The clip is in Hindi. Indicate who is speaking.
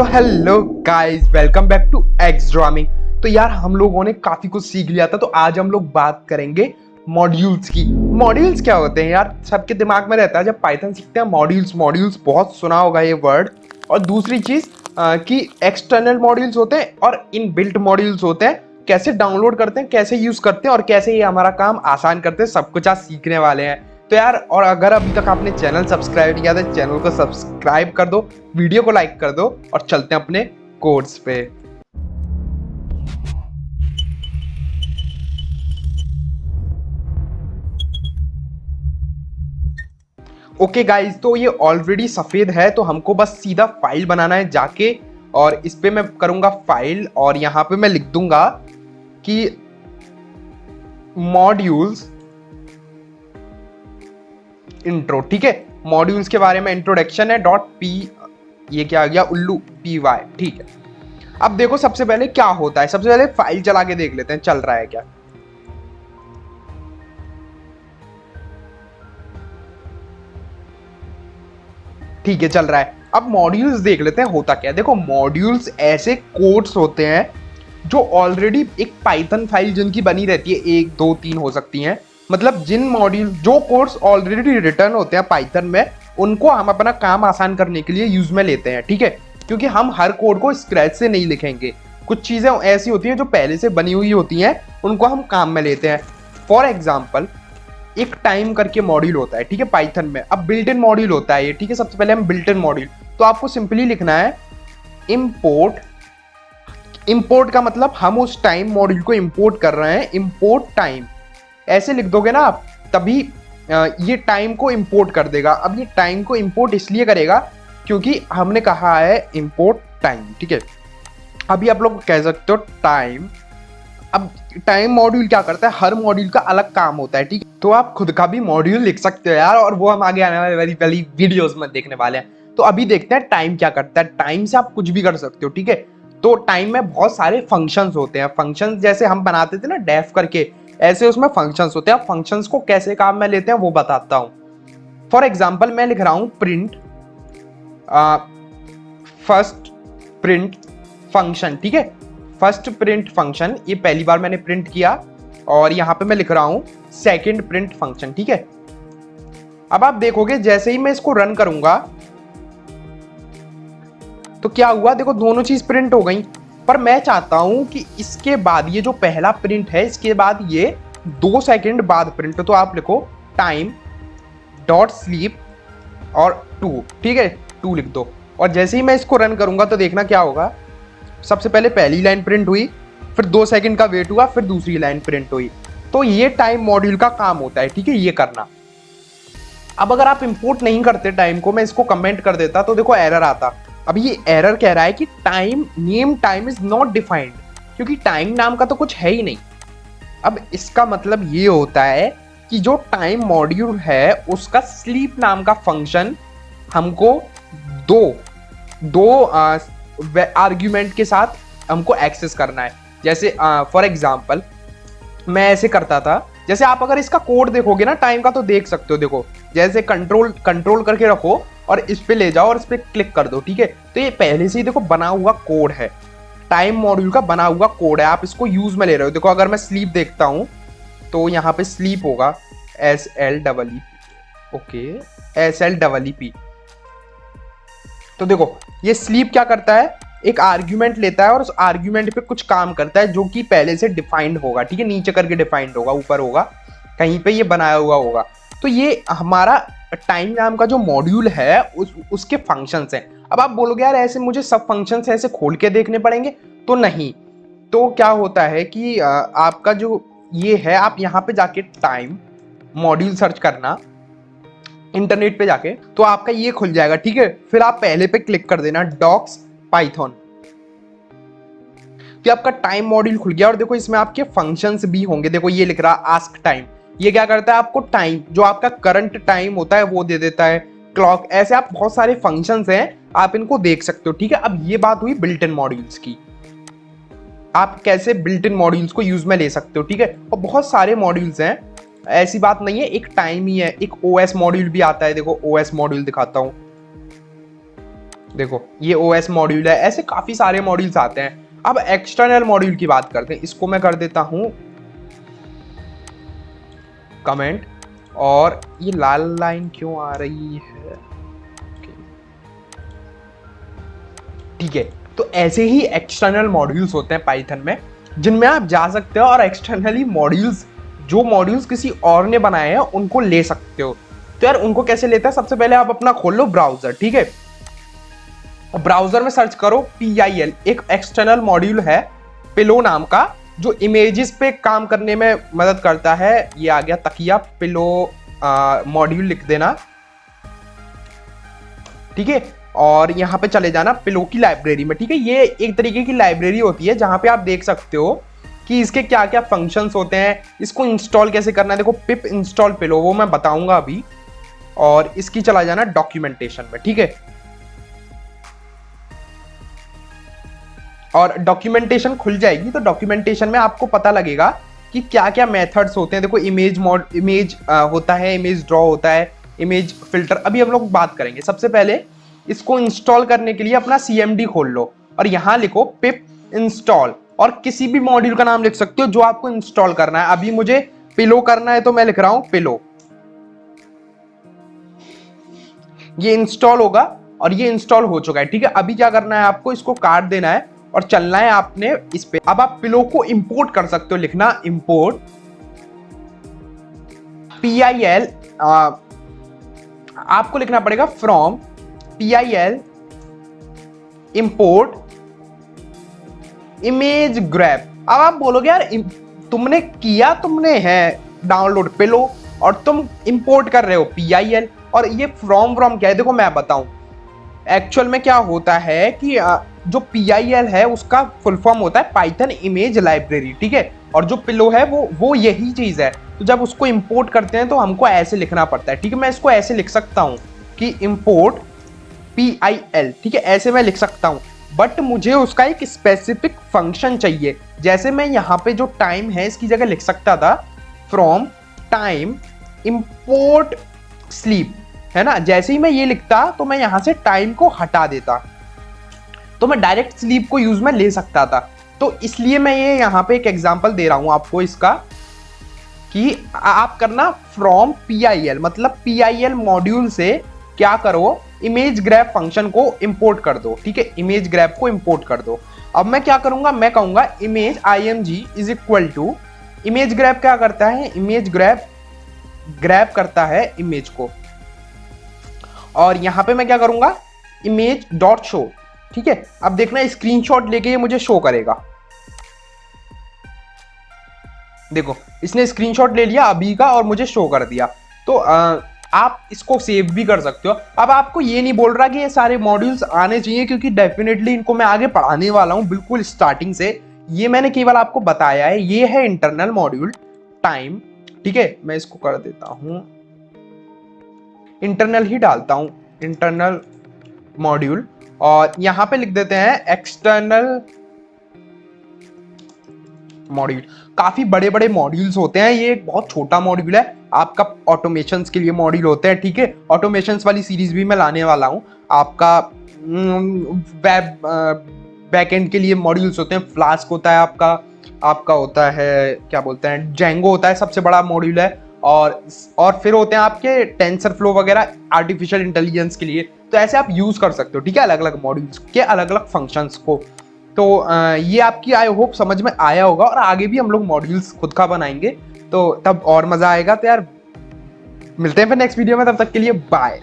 Speaker 1: तो hello guys, welcome back to X ड्रामिंग। तो यार हम लोगों ने काफी कुछ सीख लिया था, तो आज हम लोग बात करेंगे मॉड्यूल्स की। मॉड्यूल्स क्या होते हैं यार, सबके दिमाग में रहता है जब पाइथन सीखते हैं मॉड्यूल्स मॉड्यूल्स, बहुत सुना होगा ये वर्ड। और दूसरी चीज कि एक्सटर्नल मॉड्यूल्स होते हैं और इनबिल्ट मॉड्यूल्स होते हैं। कैसे डाउनलोड करते हैं, कैसे यूज करते हैं और कैसे ये हमारा काम आसान करते हैं, सब कुछ आज सीखने वाले हैं। तो यार, और अगर अभी तक आपने चैनल सब्सक्राइब नहीं किया तो चैनल को सब्सक्राइब कर दो, वीडियो को लाइक कर दो और चलते हैं अपने कोर्स पे। ओके गाइस, तो ये ऑलरेडी सफेद है, तो हमको बस सीधा फाइल बनाना है जाके, और इस पे मैं करूंगा फाइल और यहां पे मैं लिख दूंगा कि मॉड्यूल्स इंट्रो। ठीक है, मॉड्यूल्स के बारे में इंट्रोडक्शन है डॉट पी, ये क्या आ गया उल्लू पी वाई। ठीक है, अब देखो सबसे पहले क्या होता है, सबसे पहले फाइल चला के देख लेते हैं चल रहा है क्या। ठीक है, चल रहा है। अब मॉड्यूल्स देख लेते हैं होता क्या है। देखो, मॉड्यूल्स ऐसे कोड्स होते हैं जो ऑलरेडी एक पाइथन फाइल जिनकी बनी रहती है, 1 2 3 हो सकती हैं। मतलब जिन मॉड्यूल जो कोड्स ऑलरेडी रिटर्न होते हैं पाइथन में, उनको हम अपना काम आसान करने के लिए यूज में लेते हैं। ठीक है, क्योंकि हम हर कोड को स्क्रैच से नहीं लिखेंगे, कुछ चीजें ऐसी होती हैं जो पहले से बनी हुई होती हैं, उनको हम काम में लेते हैं। फॉर एग्जाम्पल, एक टाइम करके मॉड्यूल होता है, ठीक है, पाइथन में। अब बिल्ट इन मॉड्यूल होता है ये, ठीक है। सबसे पहले हम बिल्ट इन मॉड्यूल, तो आपको सिंपली लिखना है इंपोर्ट। इंपोर्ट का मतलब हम उस टाइम मॉड्यूल को इंपोर्ट कर रहे हैं, इंपोर्ट टाइम। ऐसे लिख दोगे ना आप, तभी ये टाइम को इंपोर्ट कर देगा। अब ये टाइम को इंपोर्ट इसलिए करेगा क्योंकि हमने कहा है इंपोर्ट टाइम। ठीक है, अभी आप लोग कह सकते हो टाइम। अब टाइम मॉड्यूल क्या करता है, हर मॉड्यूल का अलग काम होता है। ठीक है, तो आप खुद का भी मॉड्यूल लिख सकते हो यार, और वो हम आगे आने वाली वाली पहली वीडियोस में देखने वाले हैं। तो अभी देखते हैं टाइम क्या करता है। टाइम से आप कुछ भी कर सकते हो। ठीक है, तो टाइम में बहुत सारे फंक्शंस होते हैं। फंक्शंस जैसे हम बनाते थे ना डेफ करके, ऐसे उसमें फंक्शंस होते हैं। फंक्शंस को कैसे काम में लेते हैं वो बताता हूं। फॉर एग्जाम्पल, मैं लिख रहा हूं प्रिंट फर्स्ट प्रिंट फंक्शन। ठीक है, फर्स्ट प्रिंट फंक्शन, ये पहली बार मैंने प्रिंट किया, और यहां पे मैं लिख रहा हूं सेकंड प्रिंट फंक्शन। ठीक है, अब आप देखोगे जैसे ही मैं इसको रन करूंगा तो क्या हुआ, देखो दोनों चीज प्रिंट हो गई। पर मैं चाहता हूं कि इसके बाद ये जो पहला प्रिंट है, इसके बाद ये 2 सेकंड बाद प्रिंट हो। तो आप लिखो टाइम डॉट स्लीप और 2। ठीक है, 2 लिख दो, और जैसे ही मैं इसको रन करूंगा तो देखना क्या होगा। सबसे पहले पहली लाइन प्रिंट हुई, फिर 2 सेकंड का वेट हुआ, फिर दूसरी लाइन प्रिंट हुई। तो ये टाइम मॉड्यूल का काम होता है। ठीक है, ये करना। अब अगर आप इंपोर्ट नहीं करते टाइम को, मैं इसको कमेंट कर देता तो देखो एरर आता। अब ये एरर कह रहा है कि time name time is not defined, क्योंकि टाइम नाम का तो कुछ है ही नहीं। अब इसका मतलब ये होता है कि जो टाइम मॉड्यूल है उसका स्लीप नाम का फंक्शन हमको दो आर्ग्यूमेंट के साथ हमको एक्सेस करना है। जैसे फॉर एग्जांपल मैं ऐसे करता था, जैसे आप अगर इसका कोड देखोगे ना टाइम का, तो देख सकते हो। देखो, जैसे कंट्रोल करके रखो और इस पे ले जाओ और इस पे क्लिक कर दो। ठीक है, तो ये पहले से ही देखो बना हुआ कोड है, टाइम मॉड्यूल का बना हुआ कोड है। आप इसको यूज में ले रहे हो। देखो, अगर मैं स्लीप देखता हूं तो यहाँ पे स्लीप होगा SLEEP। Okay, SLEEP। तो देखो, ये स्लीप क्या करता है, एक आर्ग्यूमेंट लेता है और उस आर्ग्यूमेंट पे कुछ काम करता है जो कि पहले से डिफाइंड होगा। ठीक है, नीचे करके डिफाइंड होगा, ऊपर होगा, कहीं पे ये बनाया हुआ होगा। तो ये हमारा टाइम नाम का जो मॉड्यूल है उसके फंक्शंस हैं। अब आप बोलोगे यार ऐसे मुझे सब फंक्शंस ऐसे खोल के देखने पड़ेंगे, तो नहीं। तो क्या होता है कि आपका जो ये है, आप यहाँ पे जाके टाइम मॉड्यूल सर्च करना इंटरनेट पे जाके, तो आपका ये खुल जाएगा। ठीक है, फिर आप पहले पे क्लिक कर देना डॉक्स पाइथन, तो आपका टाइम मॉड्यूल खुल गया। और देखो, इसमें आपके फंक्शंस भी होंगे। देखो, ये लिख रहा आस्क टाइम, ये क्या करता है, आपको टाइम जो आपका करंट टाइम होता है वो दे देता है। क्लॉक, ऐसे आप बहुत सारे फंक्शंस हैं, आप इनको देख सकते हो। ठीक है, अब ये बात हुई बिल्ट इन मॉड्यूल्स की, आप कैसे बिल्ट इन मॉड्यूल्स को यूज में ले सकते हो। ठीक है, और बहुत सारे मॉड्यूल्स हैं, ऐसी बात नहीं है एक टाइम ही है, एक OS मॉड्यूल भी आता है। देखो, OS मॉड्यूल दिखाता हूं, देखो ये OS मॉड्यूल है, ऐसे काफी सारे मॉड्यूल्स आते हैं। अब एक्सटर्नल मॉड्यूल की बात करते हैं, इसको मैं कर देता हूं कमेंट। और ये लाल लाइन क्यों आ रही है? ठीक है, तो ऐसे ही एक्सटर्नल मॉड्यूल्स होते हैं पाइथन में, जिनमें आप जा सकते हो और एक्सटर्नली मॉड्यूल्स, जो मॉड्यूल्स किसी और ने बनाए हैं उनको ले सकते हो। तो यार उनको कैसे लेते हैं, सबसे पहले आप अपना खोल लो ब्राउजर, ठीक है। ब्राउजर में सर्च करो PIL, एक एक्सटर्नल मॉड्यूल है पिलो नाम का, जो इमेजेस पे काम करने में मदद करता है। ये आ गया तकिया पिलो मॉड्यूल, लिख देना, ठीक है। और यहाँ पे चले जाना पिलो की लाइब्रेरी में, ठीक है। ये एक तरीके की लाइब्रेरी होती है जहां पे आप देख सकते हो कि इसके क्या क्या फंक्शंस होते हैं, इसको इंस्टॉल कैसे करना है। देखो पिप इंस्टॉल पिलो, वो मैं बताऊंगा अभी। और इसकी चला जाना डॉक्यूमेंटेशन में, ठीक है। और डॉक्यूमेंटेशन खुल जाएगी तो डॉक्यूमेंटेशन में आपको पता लगेगा कि क्या क्या मेथड्स होते हैं। देखो इमेज होता है, इमेज ड्रॉ होता है, इमेज फिल्टर, अभी हम लोग बात करेंगे। सबसे पहले इसको इंस्टॉल करने के लिए अपना CMD खोल लो और यहां लिखो पिप इंस्टॉल, और किसी भी मॉड्यूल का नाम लिख सकते हो जो आपको इंस्टॉल करना है। अभी मुझे पिलो करना है तो मैं लिख रहा हूं पिलो। ये इंस्टॉल होगा और ये इंस्टॉल हो चुका है, ठीक है। अभी क्या करना है, आपको इसको काट देना है और चलना है आपने इस पे। अब आप पिलो को इंपोर्ट कर सकते हो, लिखना इंपोर्ट PIL, आपको लिखना पड़ेगा from PIL import image grab. अब आप बोलोगे यार तुमने है डाउनलोड पिलो और तुम इंपोर्ट कर रहे हो PIL, और ये फ्रॉम क्या है? देखो मैं बताऊं, एक्चुअल में क्या होता है कि जो PIL है उसका फुल फॉर्म होता है पाइथन इमेज लाइब्रेरी, ठीक है। और जो पिलो है वो यही चीज है। तो जब उसको इंपोर्ट करते हैं तो हमको ऐसे लिखना पड़ता है, ठीक है। मैं इसको ऐसे लिख सकता हूं कि इंपोर्ट PIL, ठीक है, ऐसे मैं लिख सकता हूं। बट मुझे उसका एक स्पेसिफिक फंक्शन चाहिए। जैसे मैं यहाँ पे जो टाइम है इसकी जगह लिख सकता था फ्रॉम टाइम इंपोर्ट स्लीप, है ना। जैसे ही मैं ये लिखता तो मैं यहां से टाइम को हटा देता, तो मैं डायरेक्ट स्लीप को यूज में ले सकता था। तो इसलिए मैं ये यहाँ पे एक एग्जांपल दे रहा हूं आपको इसका, कि आप करना फ्रॉम PIL, मतलब PIL मॉड्यूल से क्या करो, इमेज ग्रैब फंक्शन को इंपोर्ट कर दो, ठीक है। इमेज ग्रैब को इंपोर्ट कर दो। अब मैं क्या करूंगा, मैं कहूंगा image img is equal to, image grab क्या करता है, इमेज ग्रैब करता है इमेज को, और यहां पे मैं क्या करूंगा, इमेज डॉट शो, ठीक है। अब देखना स्क्रीनशॉट लेके ये मुझे शो करेगा। देखो इसने स्क्रीनशॉट ले लिया अभी का और मुझे शो कर दिया। तो आप इसको सेव भी कर सकते हो। अब आपको ये नहीं बोल रहा कि ये सारे मॉड्यूल्स आने चाहिए, क्योंकि डेफिनेटली इनको मैं आगे पढ़ाने वाला हूं बिल्कुल स्टार्टिंग से। ये मैंने केवल आपको बताया है। ये है इंटरनल मॉड्यूल टाइम, ठीक है। मैं इसको कर देता हूं, इंटरनल ही डालता हूं, इंटरनल मॉड्यूल, और यहां पे लिख देते हैं एक्सटर्नल मॉड्यूल। काफी बड़े बड़े मॉड्यूल्स होते हैं, ये एक बहुत छोटा मॉड्यूल है आपका। ऑटोमेशंस के लिए मॉड्यूल होते हैं, ठीक है। ऑटोमेशंस वाली सीरीज भी मैं लाने वाला हूं। आपका वेब बैकएंड के लिए मॉड्यूल्स होते हैं, फ्लास्क होता है आपका होता है क्या बोलते हैं, जेंगो होता है, सबसे बड़ा मॉड्यूल है। और फिर होते हैं आपके टेंसर फ्लो वगैरह आर्टिफिशियल इंटेलिजेंस के लिए। तो ऐसे आप यूज कर सकते हो, ठीक है, अलग अलग मॉड्यूल्स के अलग अलग फंक्शंस को। तो ये आपकी आई होप समझ में आया होगा, और आगे भी हम लोग मॉड्यूल्स खुद का बनाएंगे तो तब और मजा आएगा। तो यार मिलते हैं फिर नेक्स्ट वीडियो में, तब तक के लिए बाय।